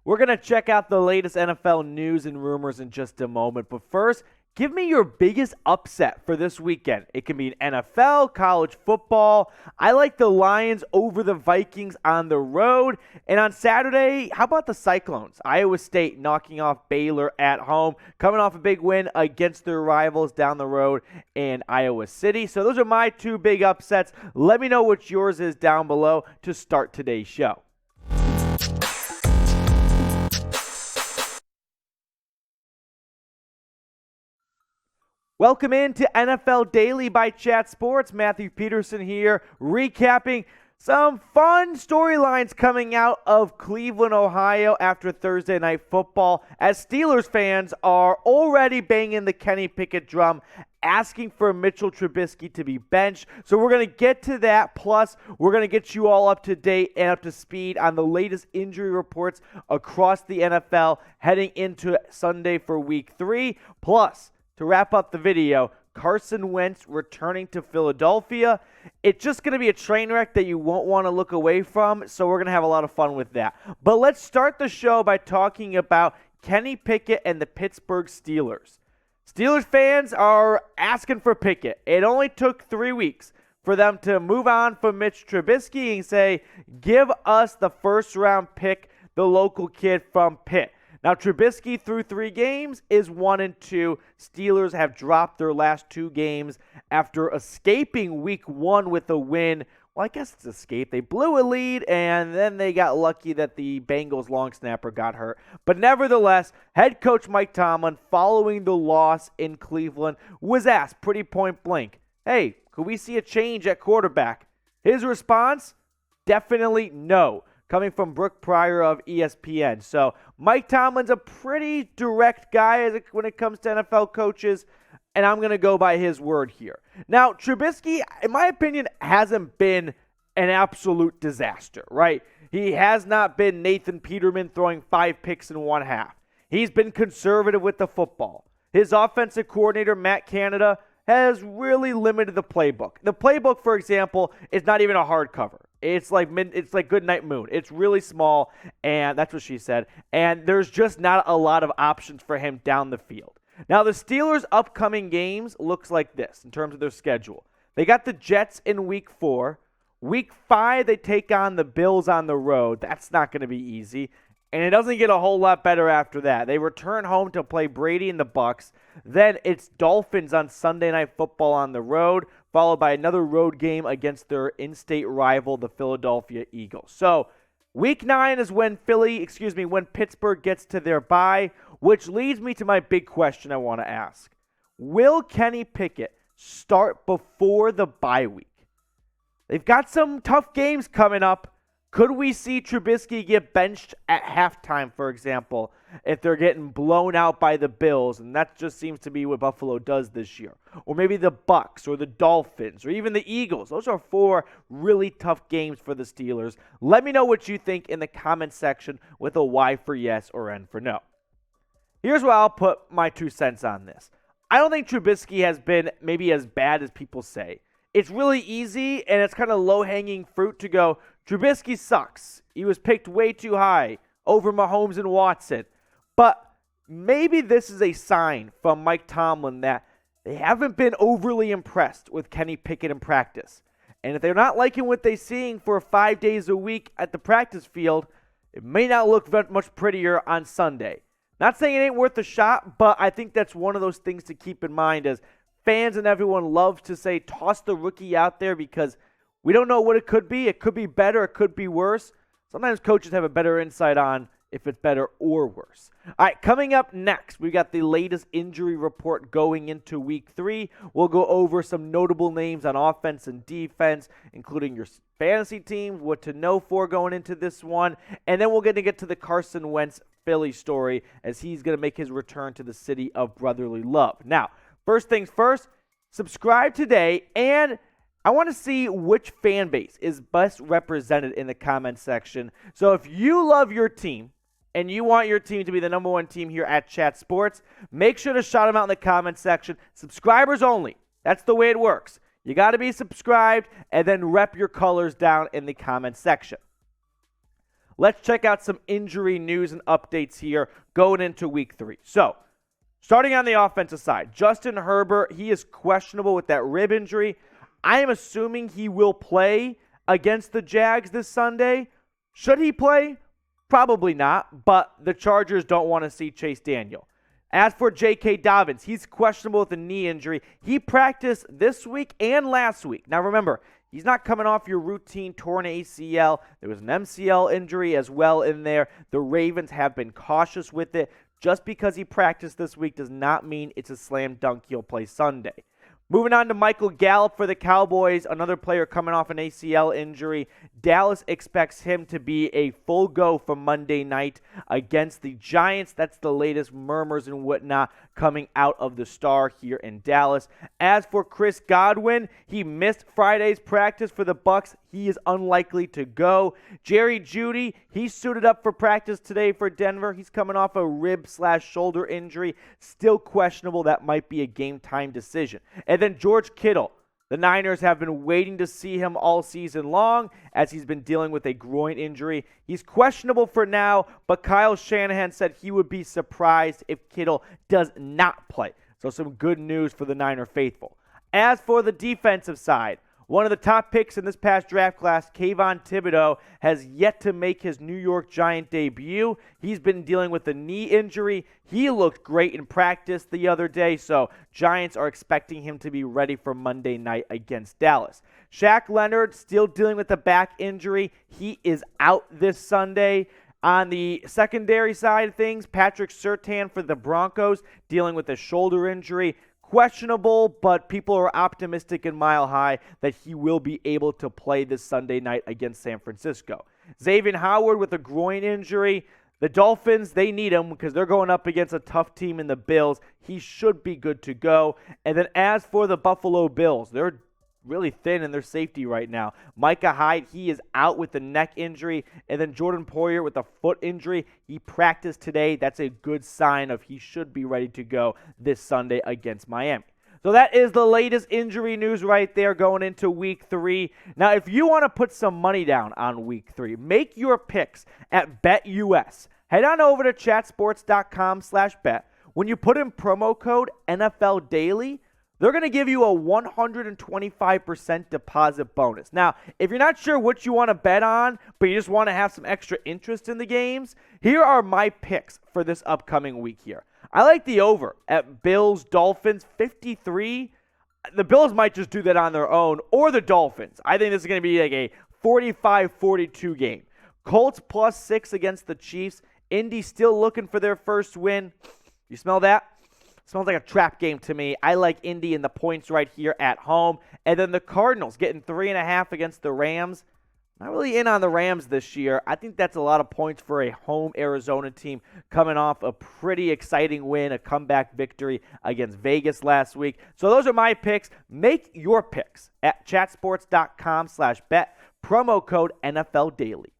We're going to check out the latest NFL news and rumors in just a moment. But first, give me your biggest upset for this weekend. It can be an NFL, college football. I like the Lions over the Vikings on the road. And on Saturday, how about the Cyclones? Iowa State knocking off Baylor at home, coming off a big win against their rivals down the road in Iowa City. So those are my two big upsets. Let me know what yours is down below to start today's show. Welcome in to NFL Daily by Chat Sports. Matthew Peterson here, recapping some fun storylines coming out of Cleveland, Ohio after Thursday Night Football, as Steelers fans are already banging the Kenny Pickett drum, asking for Mitchell Trubisky to be benched. So we're going to get to that. Plus, we're going to get you all up to date and up to speed on the latest injury reports across the NFL heading into Sunday for Week 3. Plus, to wrap up the video, Carson Wentz returning to Philadelphia. It's just going to be a train wreck that you won't want to look away from, so we're going to have a lot of fun with that. But let's start the show by talking about Kenny Pickett and the Pittsburgh Steelers. Steelers fans are asking for Pickett. It only took 3 weeks for them to move on from Mitch Trubisky and say, give us the first-round pick, the local kid from Pitt. Now, Trubisky through 3 games is 1-2. Steelers have dropped their last 2 games after escaping Week 1 with a win. Well, I guess it's escape. They blew a lead, and then they got lucky that the Bengals long snapper got hurt. But nevertheless, head coach Mike Tomlin, following the loss in Cleveland, was asked pretty point blank, hey, could we see a change at quarterback? His response, definitely no, coming from Brooke Pryor of ESPN. So Mike Tomlin's a pretty direct guy when it comes to NFL coaches, and I'm going to go by his word here. Now, Trubisky, in my opinion, hasn't been an absolute disaster, right? He has not been Nathan Peterman throwing 5 picks in one half. He's been conservative with the football. His offensive coordinator, Matt Canada, has really limited the playbook. The playbook, for example, is not even a hardcover. It's like Goodnight Moon. It's really small, and that's what she said. And there's just not a lot of options for him down the field. Now, the Steelers' upcoming games looks like this in terms of their schedule. They got the Jets in Week 4. Week 5, they take on the Bills on the road. That's not going to be easy. And it doesn't get a whole lot better after that. They return home to play Brady and the Bucs. Then it's Dolphins on Sunday Night Football on the road, followed by another road game against their in-state rival, the Philadelphia Eagles. So Week 9 is when Pittsburgh gets to their bye, which leads me to my big question I want to ask. Will Kenny Pickett start before the bye week? They've got some tough games coming up. Could we see Trubisky get benched at halftime, for example, if they're getting blown out by the Bills? And that just seems to be what Buffalo does this year. Or maybe the Bucs or the Dolphins or even the Eagles. Those are 4 really tough games for the Steelers. Let me know what you think in the comment section with a Y for yes or N for no. Here's where I'll put my 2 cents on this. I don't think Trubisky has been maybe as bad as people say. It's really easy and it's kind of low-hanging fruit to go, Trubisky sucks. He was picked way too high over Mahomes and Watson. But maybe this is a sign from Mike Tomlin that they haven't been overly impressed with Kenny Pickett in practice. And if they're not liking what they're seeing for 5 days a week at the practice field, it may not look much prettier on Sunday. Not saying it ain't worth a shot, but I think that's one of those things to keep in mind as fans and everyone loves to say, toss the rookie out there because we don't know what it could be. It could be better. It could be worse. Sometimes coaches have a better insight on if it's better or worse. All right, coming up next, we got the latest injury report going into Week 3. We'll go over some notable names on offense and defense, including your fantasy teams, what to know for going into this one. And then we're going to get to the Carson Wentz Philly story as he's going to make his return to the city of brotherly love. Now, first things first, subscribe today, and I want to see which fan base is best represented in the comment section. So if you love your team and you want your team to be the number 1 team here at Chat Sports, make sure to shout them out in the comment section. Subscribers only. That's the way it works. You got to be subscribed and then rep your colors down in the comment section. let's check out some injury news and updates here going into week 3. So, starting on the offensive side, Justin Herbert, he is questionable with that rib injury. I am assuming he will play against the Jags this Sunday. Should he play? Probably not, but the Chargers don't want to see Chase Daniel. As for J.K. Dobbins, he's questionable with a knee injury. He practiced this week and last week. Now remember, he's not coming off your routine torn ACL. There was an MCL injury as well in there. The Ravens have been cautious with it. Just because he practiced this week does not mean it's a slam dunk he'll play Sunday. Moving on to Michael Gallup for the Cowboys, another player coming off an ACL injury. Dallas expects him to be a full go for Monday night against the Giants. That's the latest murmurs and whatnot coming out of the Star here in Dallas. As for Chris Godwin, he missed Friday's practice for the Bucs. He is unlikely to go. Jerry Jeudy, he suited up for practice today for Denver. He's coming off a rib/shoulder injury. Still questionable. That might be a game-time decision. And then George Kittle. The Niners have been waiting to see him all season long as he's been dealing with a groin injury. He's questionable for now, but Kyle Shanahan said he would be surprised if Kittle does not play. So some good news for the Niner faithful. As for the defensive side, one of the top picks in this past draft class, Kayvon Thibodeaux, has yet to make his New York Giant debut. He's been dealing with a knee injury. He looked great in practice the other day, so Giants are expecting him to be ready for Monday night against Dallas. Shaq Leonard still dealing with a back injury. He is out this Sunday. On the secondary side of things, Patrick Surtain for the Broncos dealing with a shoulder injury. Questionable, but people are optimistic in Mile High that he will be able to play this Sunday night against San Francisco. Xavier Howard with a groin injury. The Dolphins, they need him because they're going up against a tough team in the Bills. He should be good to go. And then as for the Buffalo Bills, they're really thin in their safety right now. Micah Hyde, he is out with the neck injury. And then Jordan Poyer with a foot injury. He practiced today. That's a good sign of he should be ready to go this Sunday against Miami. So that is the latest injury news right there going into Week 3. Now, if you want to put some money down on Week 3, make your picks at BetUS. Head on over to chatsports.com/bet. When you put in promo code NFL Daily, they're going to give you a 125% deposit bonus. Now, if you're not sure what you want to bet on, but you just want to have some extra interest in the games, here are my picks for this upcoming week here. I like the over at Bills-Dolphins 53. The Bills might just do that on their own, or the Dolphins. I think this is going to be like a 45-42 game. Colts +6 against the Chiefs. Indy still looking for their first win. You smell that? Smells like a trap game to me. I like Indy in the points right here at home. And then the Cardinals getting 3.5 against the Rams. Not really in on the Rams this year. I think that's a lot of points for a home Arizona team coming off a pretty exciting win, a comeback victory against Vegas last week. So those are my picks. Make your picks at chatsports.com/bet. Promo code NFL Daily.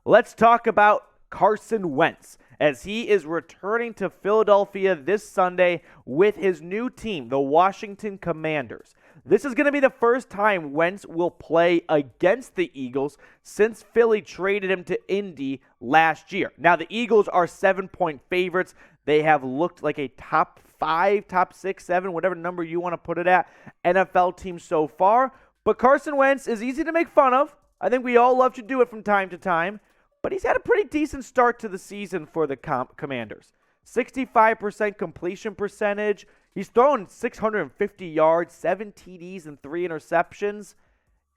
Let's talk about Carson Wentz, as he is returning to Philadelphia this Sunday with his new team, the Washington Commanders. This is going to be the first time Wentz will play against the Eagles since Philly traded him to Indy last year. Now, the Eagles are 7-point favorites. They have looked like a top 5, top 6, 7, whatever number you want to put it at, NFL team so far. But Carson Wentz is easy to make fun of. I think we all love to do it from time to time. But he's had a pretty decent start to the season for the Commanders. 65% completion percentage. He's thrown 650 yards, 7 TDs, and 3 interceptions.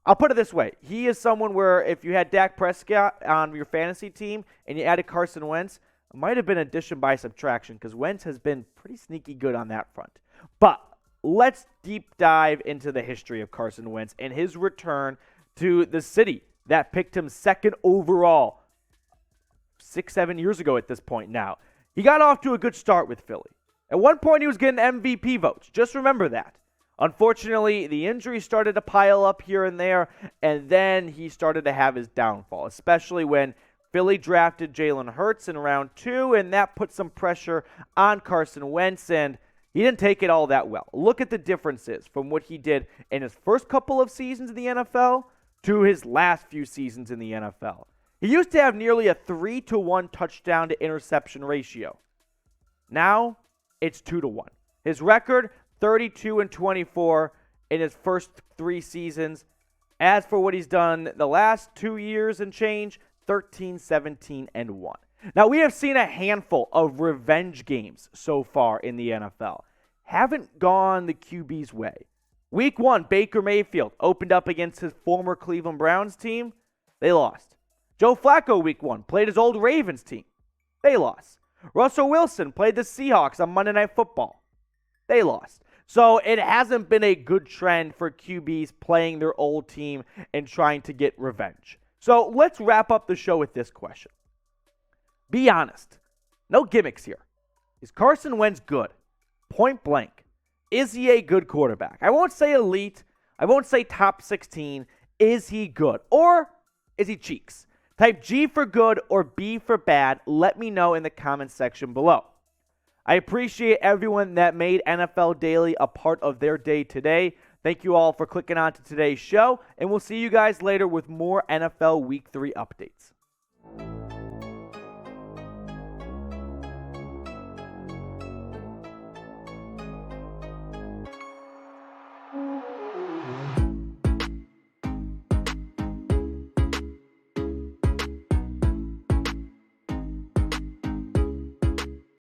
I'll put it this way. He is someone where if you had Dak Prescott on your fantasy team and you added Carson Wentz, it might have been addition by subtraction because Wentz has been pretty sneaky good on that front. But let's deep dive into the history of Carson Wentz and his return to the city that picked him second overall 6-7 years ago at this point now. He got off to a good start with Philly. At one point, he was getting MVP votes. Just remember that. Unfortunately, the injuries started to pile up here and there, and then he started to have his downfall, especially when Philly drafted Jalen Hurts in round 2, and that put some pressure on Carson Wentz, and he didn't take it all that well. Look at the differences from what he did in his first couple of seasons in the NFL to his last few seasons in the NFL. He used to have nearly a 3-to-1 touchdown to interception ratio. Now, it's 2-to-1. His record, 32-24 in his first 3 seasons. As for what he's done the last 2 years and change, 13-17-1. Now, we have seen a handful of revenge games so far in the NFL. Haven't gone the QB's way. Week 1, Baker Mayfield opened up against his former Cleveland Browns team. They lost. Joe Flacco, Week 1, played his old Ravens team. They lost. Russell Wilson played the Seahawks on Monday Night Football. They lost. So it hasn't been a good trend for QBs playing their old team and trying to get revenge. So let's wrap up the show with this question. Be honest. No gimmicks here. Is Carson Wentz good? Point blank. Is he a good quarterback? I won't say elite. I won't say top 16. Is he good? Or is he cheeks? Type G for good or B for bad. Let me know in the comments section below. I appreciate everyone that made NFL Daily a part of their day today. Thank you all for clicking on to today's show, and we'll see you guys later with more NFL Week 3 updates.